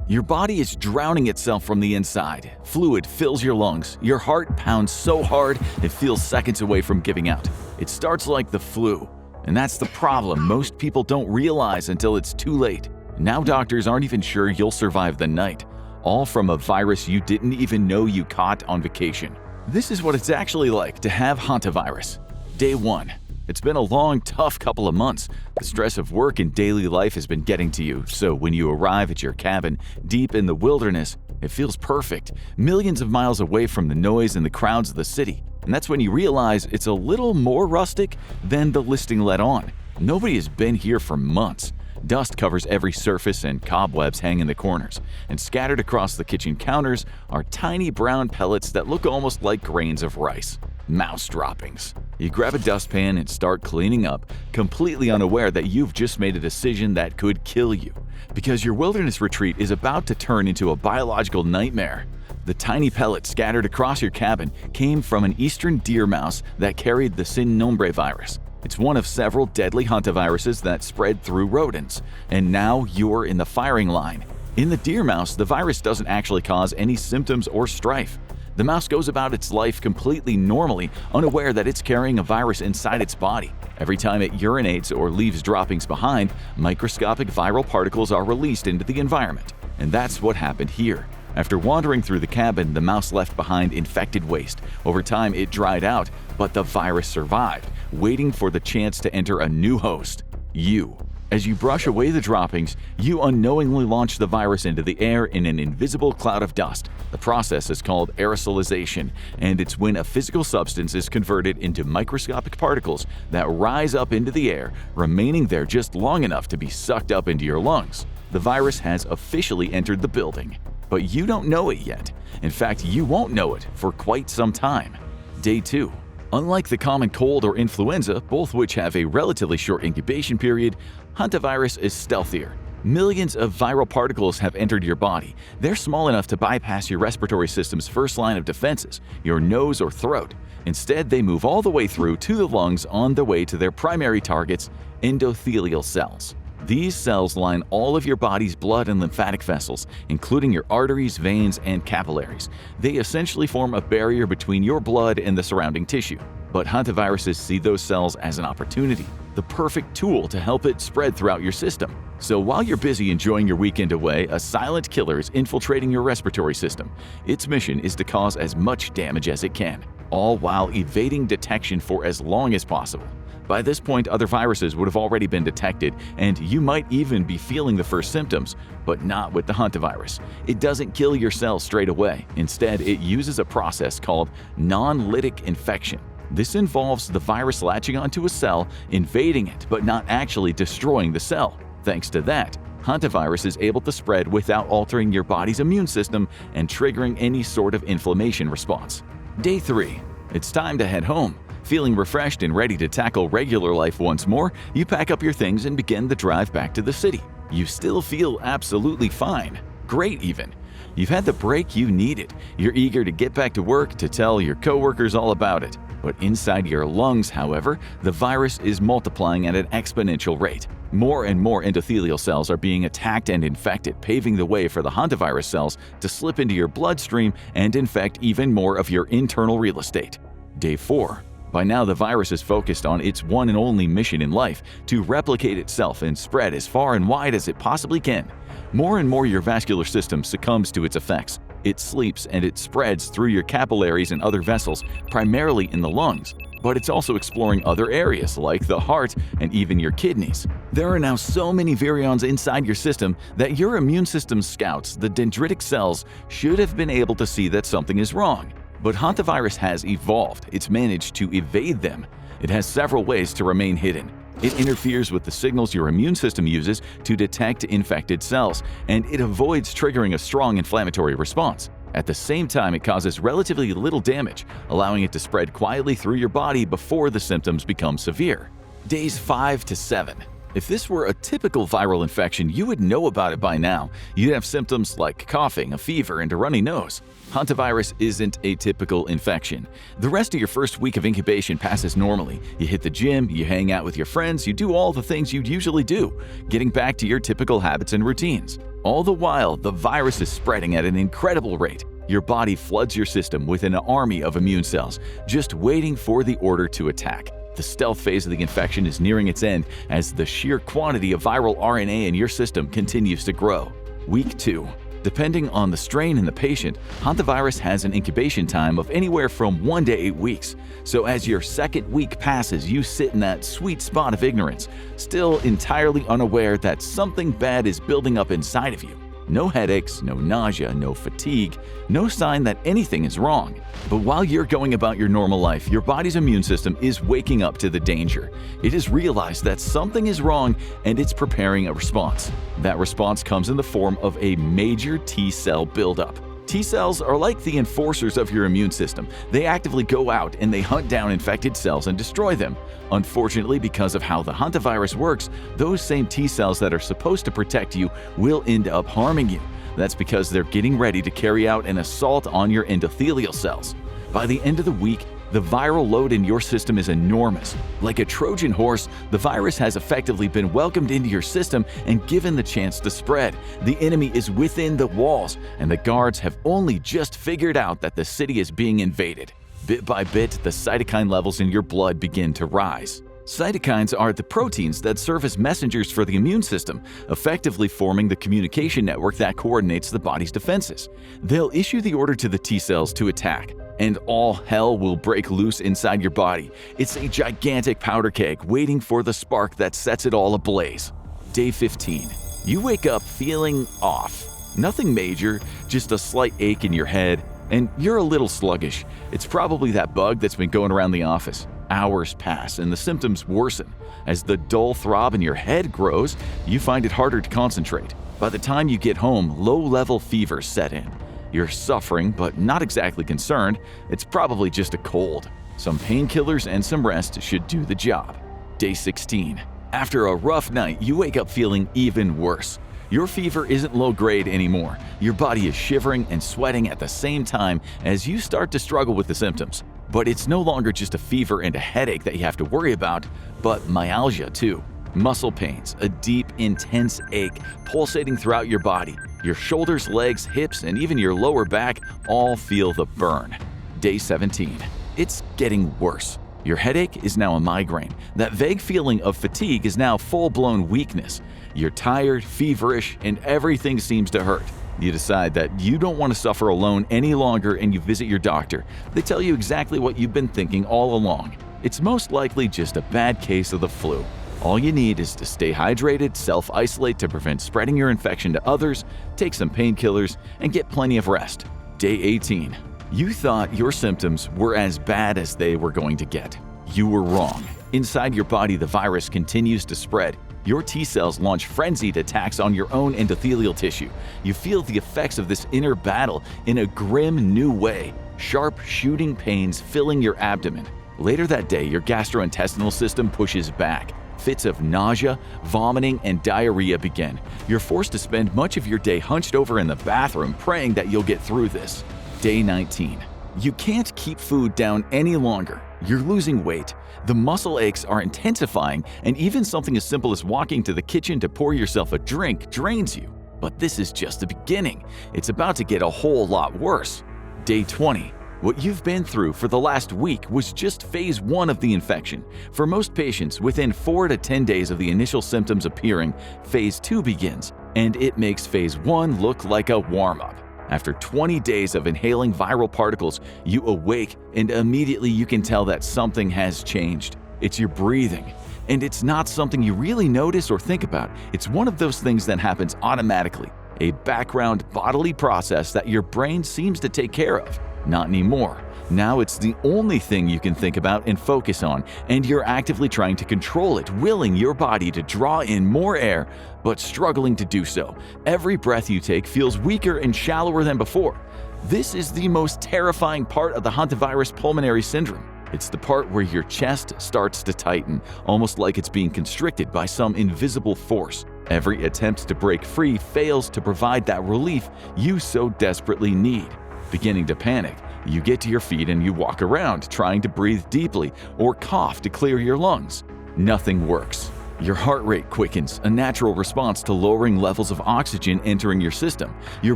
Your body is drowning itself from the inside. Fluid fills your lungs. Your heart pounds so hard it feels seconds away from giving out. It starts like the flu. And that's the problem most people don't realize until it's too late. Now doctors aren't even sure you'll survive the night. All from a virus you didn't even know you caught on vacation. This is what it's actually like to have Hantavirus. Day 1. It's been a long, tough couple of months. The stress of work and daily life has been getting to you, so when you arrive at your cabin, deep in the wilderness, it feels perfect, millions of miles away from the noise and the crowds of the city. And that's when you realize it's a little more rustic than the listing let on. Nobody has been here for months. Dust covers every surface and cobwebs hang in the corners, and scattered across the kitchen counters are tiny brown pellets that look almost like grains of rice. Mouse droppings. You grab a dustpan and start cleaning up, completely unaware that you've just made a decision that could kill you, because your wilderness retreat is about to turn into a biological nightmare. The tiny pellets scattered across your cabin came from an eastern deer mouse that carried the sin nombre virus. It's one of several deadly hantaviruses that spread through rodents, and now you're in the firing line. In the deer mouse, the virus doesn't actually cause any symptoms or strife. The mouse goes about its life completely normally, unaware that it's carrying a virus inside its body. Every time it urinates or leaves droppings behind, microscopic viral particles are released into the environment. And that's what happened here. After wandering through the cabin, the mouse left behind infected waste. Over time, it dried out, but the virus survived, waiting for the chance to enter a new host, you. As you brush away the droppings, you unknowingly launch the virus into the air in an invisible cloud of dust. The process is called aerosolization, and it's when a physical substance is converted into microscopic particles that rise up into the air, remaining there just long enough to be sucked up into your lungs. The virus has officially entered the building, but you don't know it yet. In fact, you won't know it for quite some time. Day 2. Unlike the common cold or influenza, both which have a relatively short incubation period, Hantavirus is stealthier. Millions of viral particles have entered your body. They're small enough to bypass your respiratory system's first line of defenses, your nose or throat. Instead, they move all the way through to the lungs on the way to their primary targets, endothelial cells. These cells line all of your body's blood and lymphatic vessels, including your arteries, veins, and capillaries. They essentially form a barrier between your blood and the surrounding tissue. But hantaviruses see those cells as an opportunity, the perfect tool to help it spread throughout your system. So while you're busy enjoying your weekend away, a silent killer is infiltrating your respiratory system. Its mission is to cause as much damage as it can, all while evading detection for as long as possible. By this point, other viruses would have already been detected, and you might even be feeling the first symptoms, but not with the hantavirus. It doesn't kill your cells straight away. Instead, it uses a process called non-lytic infection. This involves the virus latching onto a cell, invading it, but not actually destroying the cell. Thanks to that, hantavirus is able to spread without altering your body's immune system and triggering any sort of inflammation response. Day 3. It's time to head home. Feeling refreshed and ready to tackle regular life once more, you pack up your things and begin the drive back to the city. You still feel absolutely fine. Great even. You've had the break you needed. You're eager to get back to work to tell your coworkers all about it. But inside your lungs, however, the virus is multiplying at an exponential rate. More and more endothelial cells are being attacked and infected, paving the way for the hantavirus cells to slip into your bloodstream and infect even more of your internal real estate. Day 4. By now, the virus is focused on its one and only mission in life, to replicate itself and spread as far and wide as it possibly can. More and more your vascular system succumbs to its effects. It sleeps and it spreads through your capillaries and other vessels, primarily in the lungs. But it's also exploring other areas like the heart and even your kidneys. There are now so many virions inside your system that your immune system scouts, the dendritic cells, should have been able to see that something is wrong. But hantavirus has evolved. It's managed to evade them. It has several ways to remain hidden. It interferes with the signals your immune system uses to detect infected cells, and it avoids triggering a strong inflammatory response. At the same time, it causes relatively little damage, allowing it to spread quietly through your body before the symptoms become severe. Days 5 to 7. If this were a typical viral infection, you would know about it by now. You'd have symptoms like coughing, a fever, and a runny nose. Hantavirus isn't a typical infection. The rest of your first week of incubation passes normally. You hit the gym, you hang out with your friends, you do all the things you'd usually do, getting back to your typical habits and routines. All the while, the virus is spreading at an incredible rate. Your body floods your system with an army of immune cells, just waiting for the order to attack. The stealth phase of the infection is nearing its end as the sheer quantity of viral RNA in your system continues to grow. Week 2. Depending on the strain and the patient, hantavirus has an incubation time of anywhere from 1 to 8 weeks. So as your second week passes, you sit in that sweet spot of ignorance, still entirely unaware that something bad is building up inside of you. No headaches, no nausea, no fatigue, no sign that anything is wrong. But while you're going about your normal life, your body's immune system is waking up to the danger. It has realized that something is wrong and it's preparing a response. That response comes in the form of a major T-cell buildup. T-cells are like the enforcers of your immune system. They actively go out and they hunt down infected cells and destroy them. Unfortunately, because of how the hantavirus works, those same T-cells that are supposed to protect you will end up harming you. That's because they're getting ready to carry out an assault on your endothelial cells. By the end of the week, the viral load in your system is enormous. Like a Trojan horse, the virus has effectively been welcomed into your system and given the chance to spread. The enemy is within the walls, and the guards have only just figured out that the city is being invaded. Bit by bit, the cytokine levels in your blood begin to rise. Cytokines are the proteins that serve as messengers for the immune system, effectively forming the communication network that coordinates the body's defenses. They'll issue the order to the T-cells to attack, and all hell will break loose inside your body. It's a gigantic powder keg waiting for the spark that sets it all ablaze. Day 15. You wake up feeling off. Nothing major, just a slight ache in your head, and you're a little sluggish. It's probably that bug that's been going around the office. Hours pass and the symptoms worsen. As the dull throb in your head grows, you find it harder to concentrate. By the time you get home, low-level fevers set in. You're suffering, but not exactly concerned. It's probably just a cold. Some painkillers and some rest should do the job. Day 16. After a rough night, you wake up feeling even worse. Your fever isn't low grade anymore. Your body is shivering and sweating at the same time as you start to struggle with the symptoms. But it's no longer just a fever and a headache that you have to worry about, but myalgia too. Muscle pains, a deep, intense ache pulsating throughout your body. Your shoulders, legs, hips, and even your lower back all feel the burn. Day 17. It's getting worse. Your headache is now a migraine. That vague feeling of fatigue is now full-blown weakness. You're tired, feverish, and everything seems to hurt. You decide that you don't want to suffer alone any longer and you visit your doctor. They tell you exactly what you've been thinking all along. It's most likely just a bad case of the flu. All you need is to stay hydrated, self-isolate to prevent spreading your infection to others, take some painkillers, and get plenty of rest. Day 18. You thought your symptoms were as bad as they were going to get. You were wrong. Inside your body, the virus continues to spread. Your T-cells launch frenzied attacks on your own endothelial tissue. You feel the effects of this inner battle in a grim new way, sharp shooting pains filling your abdomen. Later that day, your gastrointestinal system pushes back. Fits of nausea, vomiting, and diarrhea begin. You're forced to spend much of your day hunched over in the bathroom praying that you'll get through this. Day 19. You can't keep food down any longer. You're losing weight. The muscle aches are intensifying, and even something as simple as walking to the kitchen to pour yourself a drink drains you. But this is just the beginning. It's about to get a whole lot worse. Day 20. What you've been through for the last week was just phase 1 of the infection. For most patients, within 4 to 10 days of the initial symptoms appearing, phase 2 begins, and it makes phase 1 look like a warm-up. After 20 days of inhaling viral particles, you awake and immediately you can tell that something has changed. It's your breathing. And it's not something you really notice or think about. It's one of those things that happens automatically, a background bodily process that your brain seems to take care of. Not anymore. Now it's the only thing you can think about and focus on, and you're actively trying to control it, willing your body to draw in more air, but struggling to do so. Every breath you take feels weaker and shallower than before. This is the most terrifying part of the hantavirus pulmonary syndrome. It's the part where your chest starts to tighten, almost like it's being constricted by some invisible force. Every attempt to break free fails to provide that relief you so desperately need. Beginning to panic, you get to your feet and you walk around, trying to breathe deeply or cough to clear your lungs. Nothing works. Your heart rate quickens, a natural response to lowering levels of oxygen entering your system. Your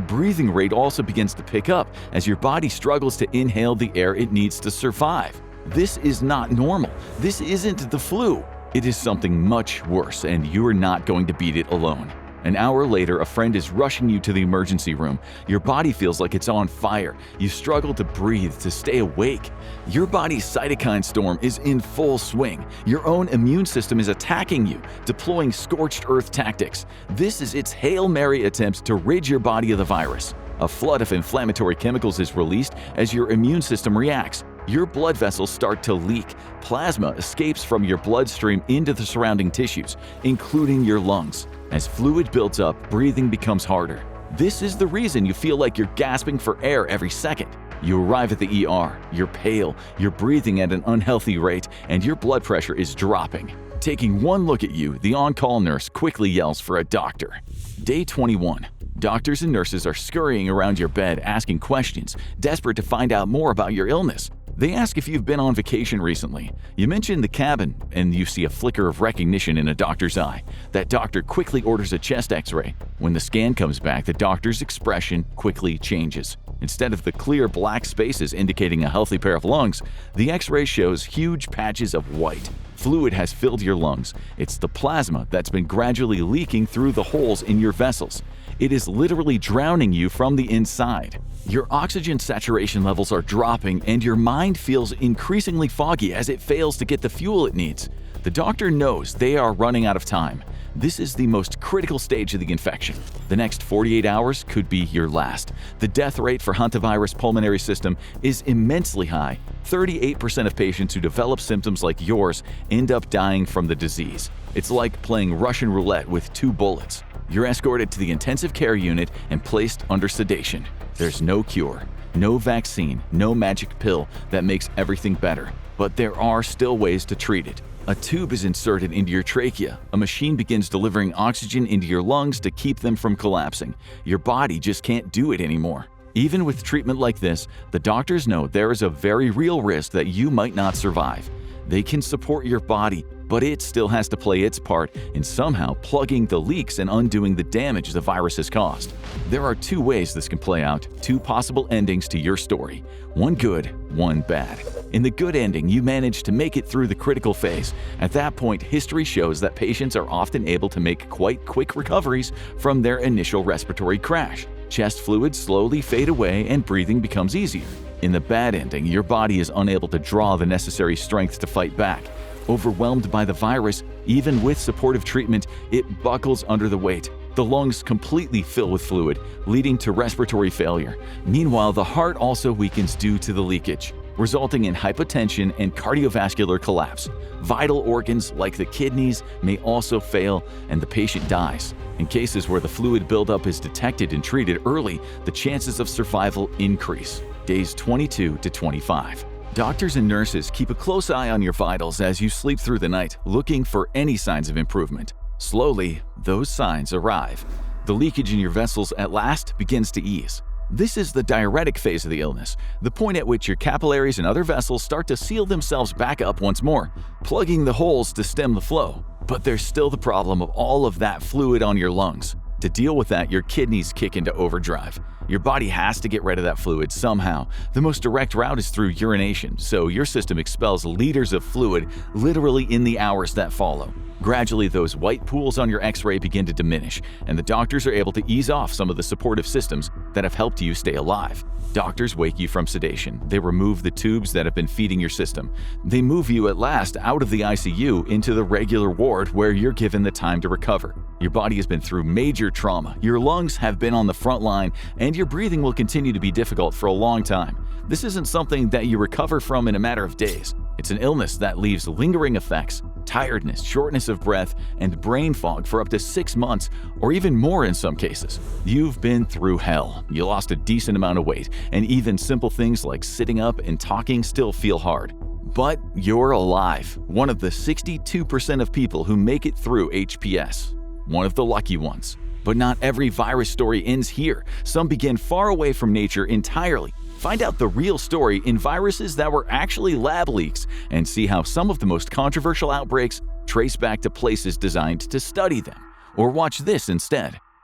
breathing rate also begins to pick up as your body struggles to inhale the air it needs to survive. This is not normal. This isn't the flu. It is something much worse, and you are not going to beat it alone. An hour later, a friend is rushing you to the emergency room. Your body feels like it's on fire. You struggle to breathe, to stay awake. Your body's cytokine storm is in full swing. Your own immune system is attacking you, deploying scorched earth tactics. This is its Hail Mary attempt to rid your body of the virus. A flood of inflammatory chemicals is released as your immune system reacts. Your blood vessels start to leak. Plasma escapes from your bloodstream into the surrounding tissues, including your lungs. As fluid builds up, breathing becomes harder. This is the reason you feel like you're gasping for air every second. You arrive at the ER, you're pale, you're breathing at an unhealthy rate, and your blood pressure is dropping. Taking one look at you, the on-call nurse quickly yells for a doctor. Day 21. Doctors and nurses are scurrying around your bed asking questions, desperate to find out more about your illness. They ask if you've been on vacation recently. You mention the cabin, and you see a flicker of recognition in a doctor's eye. That doctor quickly orders a chest x-ray. When the scan comes back, the doctor's expression quickly changes. Instead of the clear black spaces indicating a healthy pair of lungs, the x-ray shows huge patches of white. Fluid has filled your lungs. It's the plasma that's been gradually leaking through the holes in your vessels. It is literally drowning you from the inside. Your oxygen saturation levels are dropping, and your mind feels increasingly foggy as it fails to get the fuel it needs. The doctor knows they are running out of time. This is the most critical stage of the infection. The next 48 hours could be your last. The death rate for Hantavirus pulmonary system is immensely high. 38% of patients who develop symptoms like yours end up dying from the disease. It's like playing Russian roulette with 2 bullets. You're escorted to the intensive care unit and placed under sedation. There's no cure, no vaccine, no magic pill that makes everything better. But there are still ways to treat it. A tube is inserted into your trachea. A machine begins delivering oxygen into your lungs to keep them from collapsing. Your body just can't do it anymore. Even with treatment like this, the doctors know there is a very real risk that you might not survive. They can support your body, but it still has to play its part in somehow plugging the leaks and undoing the damage the virus has caused. There are 2 ways this can play out, 2 possible endings to your story. One good, one bad. In the good ending, you manage to make it through the critical phase. At that point, history shows that patients are often able to make quite quick recoveries from their initial respiratory crash. Chest fluids slowly fade away and breathing becomes easier. In the bad ending, your body is unable to draw the necessary strength to fight back. Overwhelmed by the virus, even with supportive treatment, it buckles under the weight. The lungs completely fill with fluid, leading to respiratory failure. Meanwhile, the heart also weakens due to the leakage, resulting in hypotension and cardiovascular collapse. Vital organs like the kidneys may also fail, and the patient dies. In cases where the fluid buildup is detected and treated early, the chances of survival increase. Days 22 to 25. Doctors and nurses keep a close eye on your vitals as you sleep through the night, looking for any signs of improvement. Slowly, those signs arrive. The leakage in your vessels at last begins to ease. This is the diuretic phase of the illness, the point at which your capillaries and other vessels start to seal themselves back up once more, plugging the holes to stem the flow. But there's still the problem of all of that fluid on your lungs. To deal with that, your kidneys kick into overdrive. Your body has to get rid of that fluid somehow. The most direct route is through urination, so your system expels liters of fluid literally in the hours that follow. Gradually, those white pools on your x-ray begin to diminish, and the doctors are able to ease off some of the supportive systems that have helped you stay alive. Doctors wake you from sedation. They remove the tubes that have been feeding your system. They move you at last out of the ICU into the regular ward where you're given the time to recover. Your body has been through major trauma, your lungs have been on the front line, and your breathing will continue to be difficult for a long time. This isn't something that you recover from in a matter of days. It's an illness that leaves lingering effects, tiredness, shortness of breath, and brain fog for up to 6 months, or even more in some cases. You've been through hell. You lost a decent amount of weight, and even simple things like sitting up and talking still feel hard. But you're alive, one of the 62% of people who make it through HPS. One of the lucky ones. But not every virus story ends here. Some begin far away from nature entirely. Find out the real story in viruses that were actually lab leaks and see how some of the most controversial outbreaks Trace back to places designed to study them. Or watch this instead.